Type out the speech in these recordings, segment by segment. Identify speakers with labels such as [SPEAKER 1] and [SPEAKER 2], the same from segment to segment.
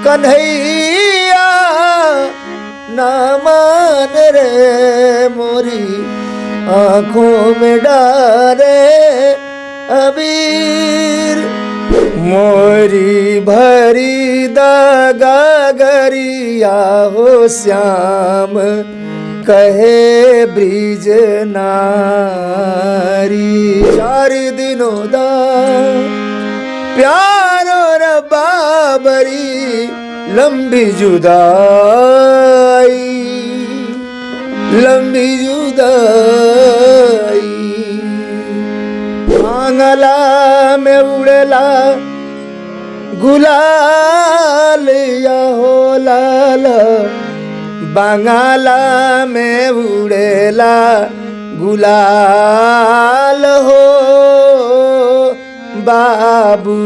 [SPEAKER 1] कन्हैया ना मान रे मोरी आंखों में डारे अबीर। मोरी भरी दागागरिया हो श्याम कहे ब्रिज नारी। 4 दिनों दा प्यार और बाबरी लंबी जुदाई, लंबी जुदाई। आंगला में उड़ेला गुलाल या हो लाल, बांगाला में उड़ेला गुलाल हो बाबू।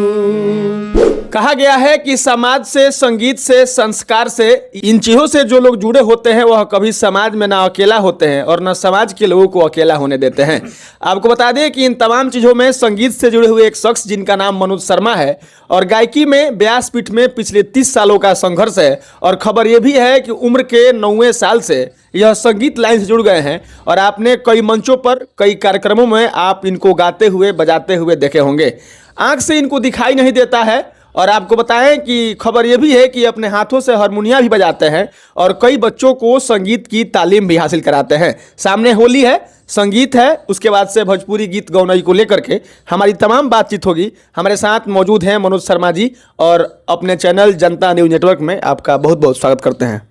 [SPEAKER 2] कहा गया है कि समाज से, संगीत से, संस्कार से, इन चीजों से जो लोग जुड़े होते हैं वह कभी समाज में ना अकेला होते हैं और ना समाज के लोगों को अकेला होने देते हैं। आपको बता दें कि इन तमाम चीजों में संगीत से जुड़े हुए एक शख्स जिनका नाम मनोज शर्मा है और गायकी में व्यासपीठ में पिछले 30 सालों का संघर्ष है। और खबर यह भी है कि उम्र के 9वें साल से यह संगीत लाइन से जुड़ गए हैं और आपने कई मंचों पर, कई कार्यक्रमों में आप इनको गाते हुए, बजाते हुए देखे होंगे। आंख से इनको दिखाई नहीं देता है और आपको बताएं कि खबर यह भी है कि अपने हाथों से हारमोनिया भी बजाते हैं और कई बच्चों को संगीत की तालीम भी हासिल कराते हैं। सामने होली है, संगीत है, उसके बाद से भोजपुरी गीत गौनई को लेकर के हमारी तमाम बातचीत होगी। हमारे साथ मौजूद हैं मनोज शर्मा जी और अपने चैनल जनता न्यूज नेटवर्क में आपका बहुत बहुत स्वागत करते हैं।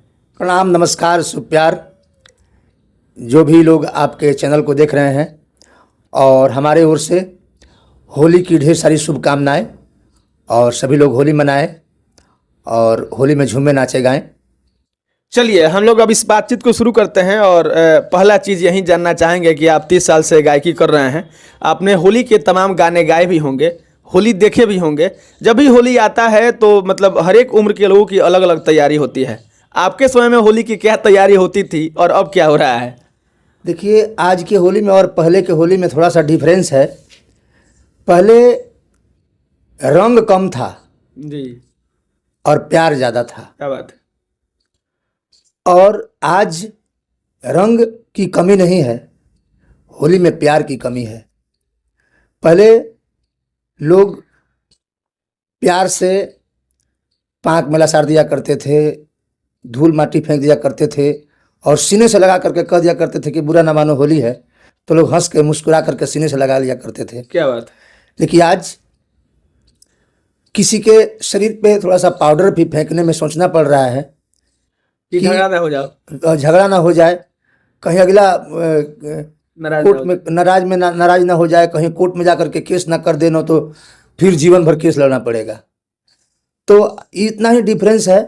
[SPEAKER 1] प्रणाम, नमस्कार, सुप्यार। जो भी लोग आपके चैनल को देख रहे हैं और हमारे ओर से होली की ढेर सारी शुभकामनाएं और सभी लोग होली मनाएं और होली में झूमे नाचे गाएं।
[SPEAKER 2] चलिए हम लोग अब इस बातचीत को शुरू करते हैं और पहला चीज़ यही जानना चाहेंगे कि आप 30 साल से गायकी कर रहे हैं, आपने होली के तमाम गाने गाए भी होंगे, होली देखे भी होंगे। जब भी होली आता है तो मतलब हर एक उम्र के लोगों की अलग अलग तैयारी होती है। आपके समय में होली की क्या तैयारी होती थी और अब क्या हो रहा है?
[SPEAKER 1] देखिए, आज की होली में और पहले के होली में थोड़ा सा डिफरेंस है। पहले रंग कम था
[SPEAKER 2] जी
[SPEAKER 1] और प्यार ज़्यादा था,
[SPEAKER 2] क्या बात है।
[SPEAKER 1] और आज रंग की कमी नहीं है, होली में प्यार की कमी है। पहले लोग प्यार से पाँक में लसार दिया करते थे, धूल माटी फेंक दिया करते थे और सीने से लगा करके कह दिया करते थे कि बुरा ना मानो होली है, तो लोग हंस के मुस्कुरा करके सीने से लगा लिया करते थे।
[SPEAKER 2] क्या बात है।
[SPEAKER 1] लेकिन आज किसी के शरीर पे थोड़ा सा पाउडर भी फेंकने में सोचना पड़ रहा है
[SPEAKER 2] कि झगड़ा ना हो जाओ,
[SPEAKER 1] झगड़ा ना हो जाए, कहीं अगला कोर्ट में नाराज ना हो जाए, कहीं कोर्ट में जाकर के केस ना कर देना तो फिर जीवन भर केस लड़ना पड़ेगा। तो इतना ही डिफरेंस है।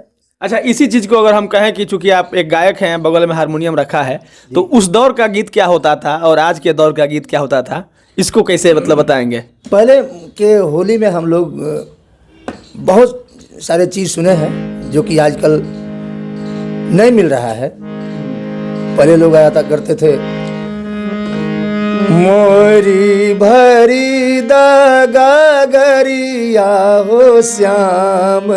[SPEAKER 2] अच्छा, इसी चीज़ को अगर हम कहें कि चूंकि आप एक गायक हैं, बगल में हारमोनियम रखा है, तो उस दौर का गीत क्या होता था और आज के दौर का गीत क्या होता था, इसको कैसे मतलब बताएंगे? पहले
[SPEAKER 1] के होली में हम लोग बहुत सारे चीज़ सुने हैं जो कि आजकल नहीं मिल रहा है। पहले लोग आया करते थे, मोरी भरी दागागरिया हो श्याम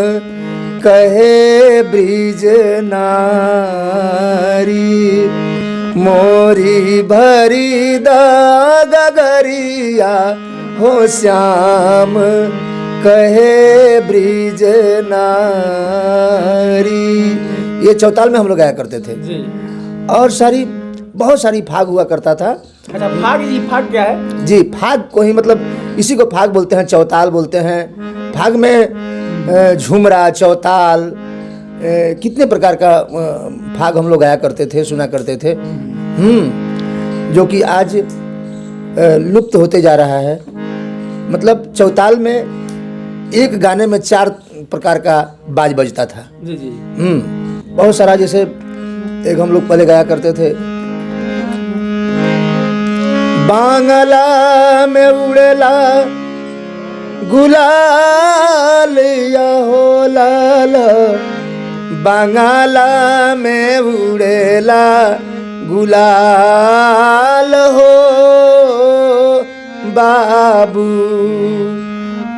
[SPEAKER 1] कहे ब्रिज नारी। मोरी भरी दागागरिया हो श्याम कहे ब्रिज नारी। ये चौताल में हम लोग गाया करते थे जी। और बहुत सारी फाग हुआ करता था।
[SPEAKER 2] अच्छा, फाग, ये फाग क्या है?
[SPEAKER 1] जी, फाग को ही मतलब इसी को फाग बोलते हैं, चौताल बोलते हैं। फाग में झुमरा, चौताल, कितने प्रकार का फाग हम लोग गाया करते थे, सुना करते थे। जो कि आज लुप्त होते जा रहा है। मतलब चौताल में एक गाने में 4 प्रकार का बाज बजता था
[SPEAKER 2] जी जी।
[SPEAKER 1] बहुत सारा। जैसे एक हम लोग पहले गाया करते थे, बांगला में उड़ेला गुलाल या हो लाल, बांगला में उड़ेला गुलाल हो बाबू,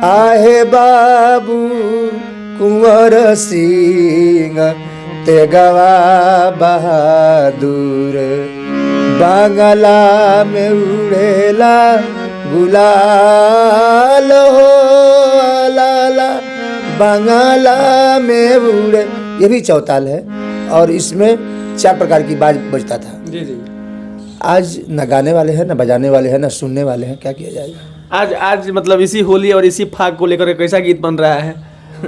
[SPEAKER 1] आहे बाबू कुंवर सिंह तेगवा बहादुर बांगला में उड़ेला गुलाल हो लाला बांगला में उड़े। ये भी चौताल है और इसमें 4 प्रकार की बाज बजता था।
[SPEAKER 2] जी जी।
[SPEAKER 1] आज न गाने वाले हैं, न बजाने वाले हैं, न सुनने वाले हैं, क्या किया जाएगा।
[SPEAKER 2] आज मतलब इसी होली और इसी फाग को लेकर के कैसा गीत बन रहा है?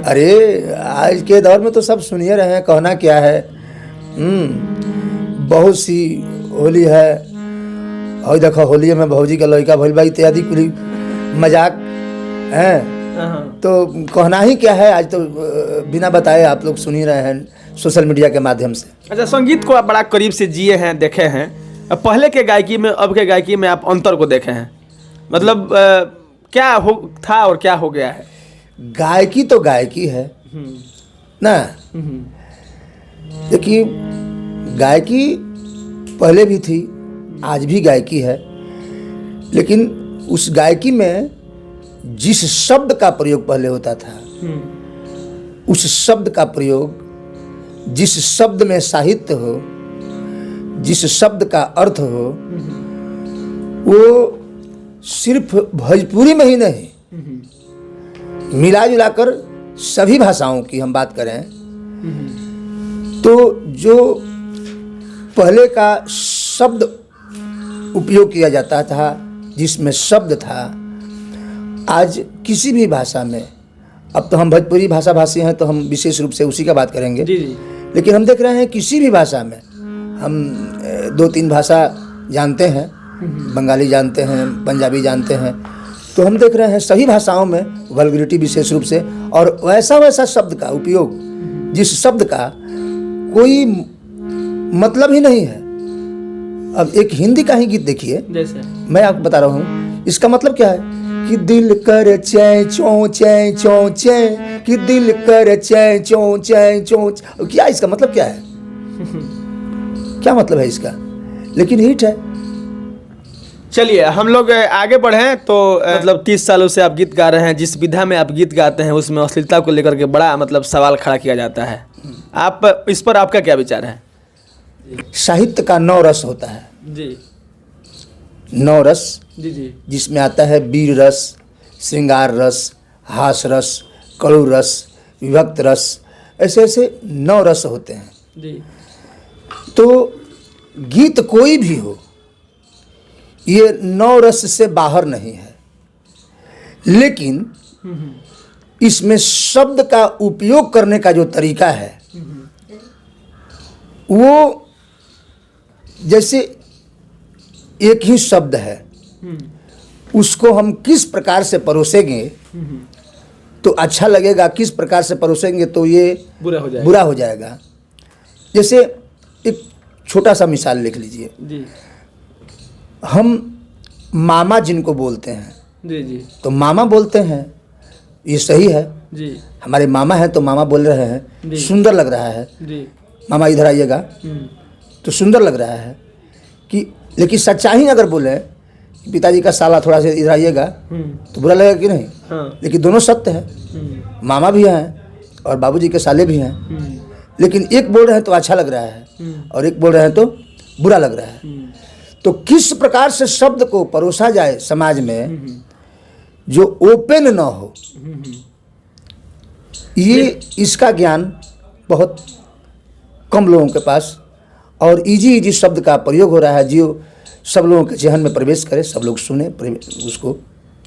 [SPEAKER 1] अरे आज के दौर में तो सब सुनिए रहे हैं, कहना क्या है। बहुत सी होली है और देखो होली में भौजी का लड़का भइल बा इत्यादि कुली मजाक हैं, तो कहना ही क्या है। आज तो बिना बताए आप लोग सुन ही रहे हैं सोशल मीडिया के माध्यम से।
[SPEAKER 2] अच्छा, संगीत को आप बड़ा करीब से जिए हैं, देखे हैं। पहले के गायकी में अब के गायकी में आप अंतर को देखे हैं, मतलब क्या हो था और क्या हो गया है?
[SPEAKER 1] गायकी तो गायकी है ना। देखिए गायकी पहले भी थी, आज भी गायकी है, लेकिन उस गायकी में जिस शब्द का प्रयोग पहले होता था, उस शब्द का प्रयोग, जिस शब्द में साहित्य हो, जिस शब्द का अर्थ हो, वो सिर्फ भोजपुरी में ही नहीं, मिला जुलाकर सभी भाषाओं की हम बात करें तो जो पहले का शब्द उपयोग किया जाता था, जिसमें शब्द था, आज किसी भी भाषा में, अब तो हम भोजपुरी भाषा भाषी हैं तो हम विशेष रूप से उसी का बात करेंगे।
[SPEAKER 2] जी जी।
[SPEAKER 1] लेकिन हम देख रहे हैं किसी भी भाषा में, हम 2-3 भाषा जानते हैं, बंगाली जानते हैं, पंजाबी जानते हैं, तो हम देख रहे हैं सभी भाषाओं में वल्गैरिटी विशेष रूप से, और वैसा वैसा शब्द का उपयोग जिस शब्द का कोई मतलब ही नहीं है। अब एक हिंदी का ही गीत देखिए, जैसे मैं आपको बता रहा हूँ, इसका मतलब क्या है कि दिल कर चै चों चै चों चै, कि दिल कर चै चों चै चों। क्या इसका मतलब क्या है? क्या मतलब है इसका? लेकिन हिट है।
[SPEAKER 2] चलिए हम लोग आगे बढ़ें तो मतलब 30 सालों से आप गीत गा रहे हैं, जिस विधा में आप गीत गाते हैं उसमें अश्लीलता को लेकर के बड़ा मतलब सवाल खड़ा किया जाता है। आप इस पर आपका क्या विचार है?
[SPEAKER 1] साहित्य का 9 रस होता है
[SPEAKER 2] जी।
[SPEAKER 1] 9 रस
[SPEAKER 2] जी जी।
[SPEAKER 1] जिसमें आता है वीर रस, श्रृंगार रस, हास रस, कड़ू रस, विभक्त रस, ऐसे ऐसे 9 रस होते हैं
[SPEAKER 2] जी।
[SPEAKER 1] तो गीत कोई भी हो, ये 9 रस से बाहर नहीं है, लेकिन इसमें शब्द का उपयोग करने का जो तरीका है वो जैसे एक ही शब्द है, उसको हम किस प्रकार से परोसेंगे तो अच्छा लगेगा, किस प्रकार से परोसेंगे तो ये बुरा हो जाएगा। जैसे एक छोटा सा मिसाल लिख लीजिए
[SPEAKER 2] जी।
[SPEAKER 1] हम मामा जिनको बोलते हैं
[SPEAKER 2] जी जी।
[SPEAKER 1] तो मामा बोलते हैं, ये सही है
[SPEAKER 2] जी।
[SPEAKER 1] हमारे मामा हैं तो मामा बोल रहे हैं, सुंदर लग रहा है
[SPEAKER 2] जी।
[SPEAKER 1] मामा इधर आइएगा, तो सुंदर लग रहा है कि। लेकिन सच्चाई अगर बोले पिताजी का साला थोड़ा सा इधर आइएगा तो बुरा लगेगा कि नहीं?
[SPEAKER 2] हाँ।
[SPEAKER 1] लेकिन दोनों सत्य है, मामा भी हैं और बाबूजी के साले भी हैं, लेकिन एक बोल रहे हैं तो अच्छा लग रहा है और एक बोल रहे हैं तो बुरा लग रहा है। तो किस प्रकार से शब्द को परोसा जाए समाज में जो ओपन ना हो, ये इसका ज्ञान बहुत कम लोगों के पास, और इजी शब्द का प्रयोग हो रहा है जो सब लोगों के जहन में प्रवेश करे, सब लोग सुने उसको।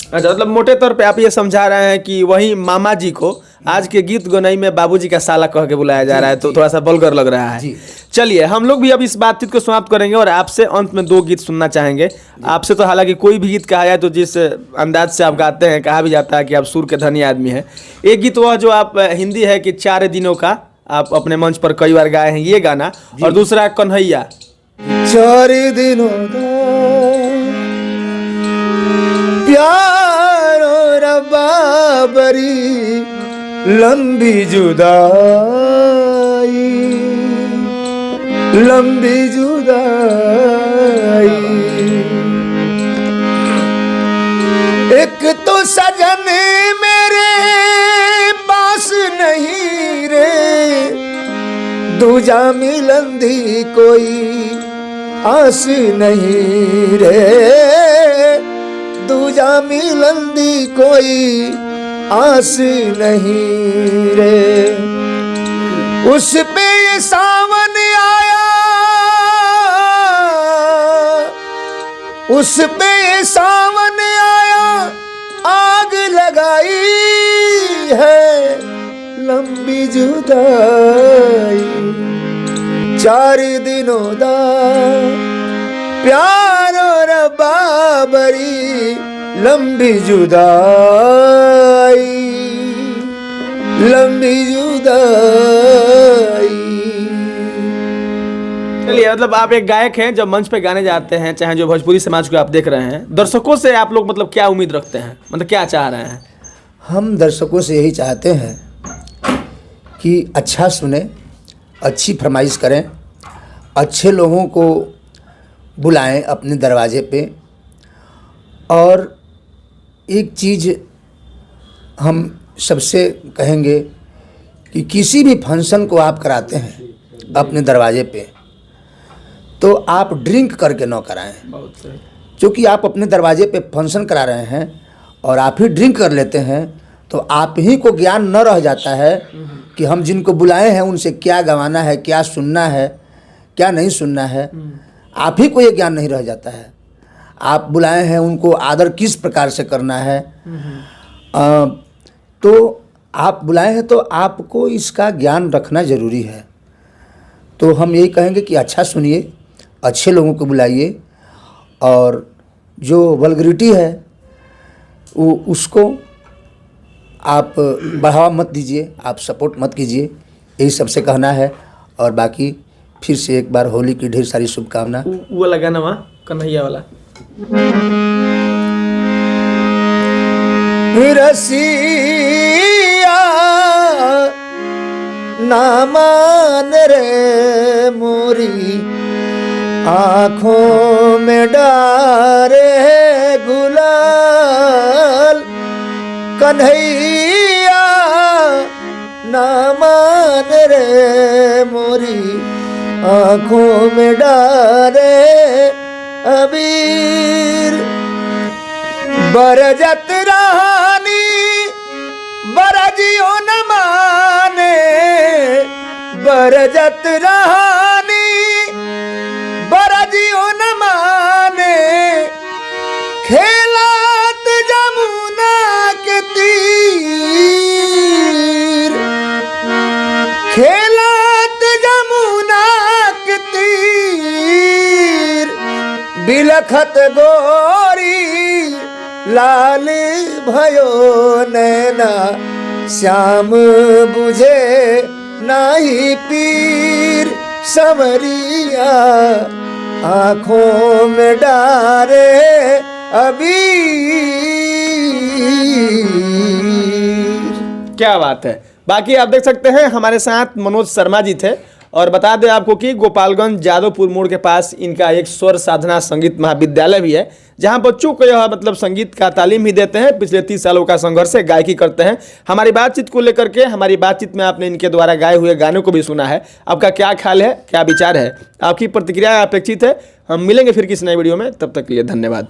[SPEAKER 2] अच्छा, मतलब मोटे तौर पे आप ये समझा रहे हैं कि वही मामा जी को आज के गीत गोनई में बाबूजी का साला कह के बुलाया जा रहा है, तो थोड़ा सा वल्गर लग रहा है। चलिए हम लोग भी अब इस बातचीत को समाप्त करेंगे और आपसे अंत में 2 गीत सुनना चाहेंगे आपसे। तो हालांकि कोई भी गीत कहा जाए तो जिस अंदाज से आप गाते हैं, कहा भी जाता है कि आप सुर के धनी आदमी हैं। एक गीत वह जो आप हिंदी है कि 4 दिनों का, आप अपने मंच पर कई बार गाए हैं ये गाना, और दूसरा कन्हैया।
[SPEAKER 1] 4 दिनों दा प्यार और बाबरी लंबी जुदाई, लंबी जुदाई, एक तो सजन मेरे पास नहीं दूजा मिलन दी कोई आस नहीं रे, दूजा मिलन दी कोई आस नहीं रे। उस पे ये सावन आया, उस पे ये सावन आया, आग लगाई है लंबी जुदाई। 4 दिनों दा प्यार और बाबरी लंबी जुदाई, लंबी जुदाई।
[SPEAKER 2] चलिए, मतलब आप एक गायक हैं, जब मंच पे गाने जाते हैं, चाहे जो भोजपुरी समाज को आप देख रहे हैं, दर्शकों से आप लोग मतलब क्या उम्मीद रखते हैं, मतलब क्या चाह रहे हैं?
[SPEAKER 1] हम दर्शकों से यही चाहते हैं कि अच्छा सुने, अच्छी फरमाइश करें, अच्छे लोगों को बुलाएं अपने दरवाजे पे। और एक चीज़ हम सबसे कहेंगे कि किसी भी फंक्शन को आप कराते हैं अपने दरवाजे पे, तो आप ड्रिंक करके ना कराएं।
[SPEAKER 2] बहुत सही।
[SPEAKER 1] क्योंकि आप अपने दरवाजे पे फंक्शन करा रहे हैं और आप ही ड्रिंक कर लेते हैं, तो आप ही को ज्ञान न रह जाता है कि हम जिनको बुलाए हैं उनसे क्या गवाना है, क्या सुनना है, क्या नहीं सुनना है। आप ही को ये ज्ञान नहीं रह जाता है। आप बुलाए हैं, उनको आदर किस प्रकार से करना है। तो आप बुलाए हैं तो आपको इसका ज्ञान रखना ज़रूरी है। तो हम यही कहेंगे कि अच्छा सुनिए, अच्छे लोगों को बुलाइए, और जो वल्गरिटी है वो उसको आप बढ़ावा मत दीजिए, आप सपोर्ट मत कीजिए। यही सबसे कहना है। और बाकी फिर से एक बार होली की ढेर सारी शुभकामना।
[SPEAKER 2] वो लगा ना वहाँ कन्हैया वाला।
[SPEAKER 1] रसिया ना मान रे मोरी आँखों में डारे गुलाल, कन्हैया ना मान रे मोरी आँखों में डारे अबीर। बरजत रानी बरजियो न माने, बरजत रानी बरजियो न माने, खेलात जमुना के तीर, खेलात जमुना के तीर, बिलखत गोरी लाल भयो नैना, श्याम बुझे नाही पीर, समरिया आँखों में डारे अबीर।
[SPEAKER 2] क्या बात है। बाकी आप देख सकते हैं हमारे साथ मनोज शर्मा जी थे। और बता दें आपको कि गोपालगंज जादवपुर मोड़ के पास इनका एक स्वर साधना संगीत महाविद्यालय भी है, जहां बच्चों को यह मतलब संगीत का तालीम भी देते हैं। पिछले 30 सालों का संघर्ष है, गायकी करते हैं। हमारी बातचीत को लेकर के, हमारी बातचीत में आपने इनके द्वारा गाए हुए गानों को भी सुना है। आपका क्या ख्याल है, क्या विचार है, आपकी प्रतिक्रिया अपेक्षित है। हम मिलेंगे फिर किसी नई वीडियो में, तब तक के लिए धन्यवाद।